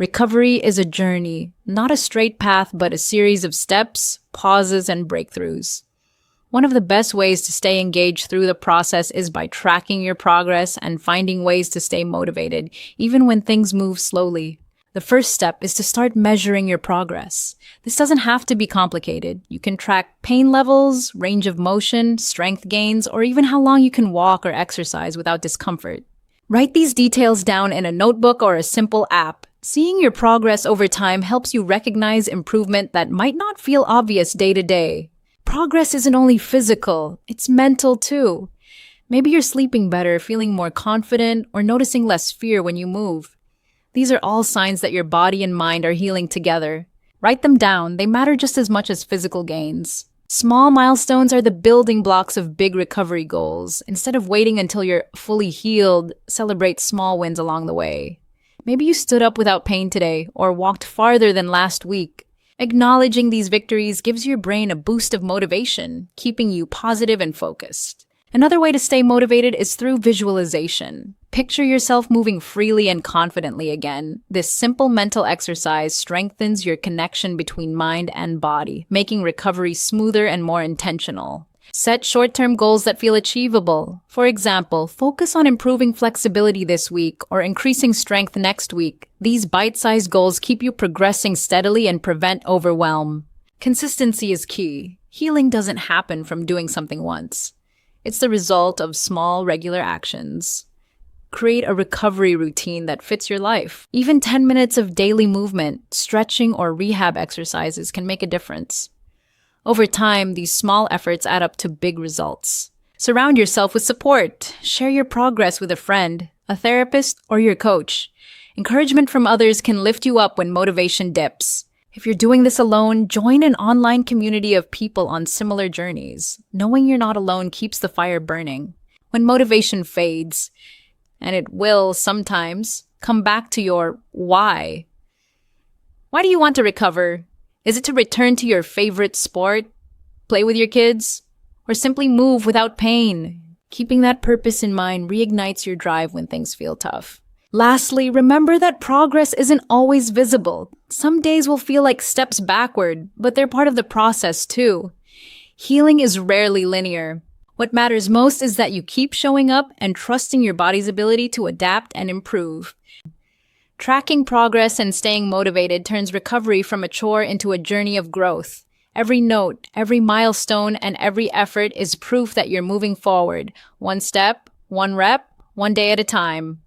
Recovery is a journey, not a straight path, but a series of steps, pauses, and breakthroughs. One of the best ways to stay engaged through the process is by tracking your progress and finding ways to stay motivated, even when things move slowly. The first step is to start measuring your progress. This doesn't have to be complicated. You can track pain levels, range of motion, strength gains, or even how long you can walk or exercise without discomfort. Write these details down in a notebook or a simple app. Seeing your progress over time helps you recognize improvement that might not feel obvious day to day. Progress isn't only physical, it's mental too. Maybe you're sleeping better, feeling more confident, or noticing less fear when you move. These are all signs that your body and mind are healing together. Write them down, they matter just as much as physical gains. Small milestones are the building blocks of big recovery goals. Instead of waiting until you're fully healed, celebrate small wins along the way. Maybe you stood up without pain today, or walked farther than last week. Acknowledging these victories gives your brain a boost of motivation, keeping you positive and focused. Another way to stay motivated is through visualization. Picture yourself moving freely and confidently again. This simple mental exercise strengthens your connection between mind and body, making recovery smoother and more intentional. Set short-term goals that feel achievable. For example, focus on improving flexibility this week or increasing strength next week. These bite-sized goals keep you progressing steadily and prevent overwhelm. Consistency is key. Healing doesn't happen from doing something once. It's the result of small, regular actions. Create a recovery routine that fits your life. Even 10 minutes of daily movement, stretching, or rehab exercises can make a difference. Over time, these small efforts add up to big results. Surround yourself with support. Share your progress with a friend, a therapist, or your coach. Encouragement from others can lift you up when motivation dips. If you're doing this alone, join an online community of people on similar journeys. Knowing you're not alone keeps the fire burning. When motivation fades, and it will sometimes, come back to your why. Why do you want to recover? Is it to return to your favorite sport, play with your kids, or simply move without pain? Keeping that purpose in mind reignites your drive when things feel tough. Lastly, remember that progress isn't always visible. Some days will feel like steps backward, but they're part of the process too. Healing is rarely linear. What matters most is that you keep showing up and trusting your body's ability to adapt and improve. Tracking progress and staying motivated turns recovery from a chore into a journey of growth. Every note, every milestone, and every effort is proof that you're moving forward, one step, one rep, one day at a time.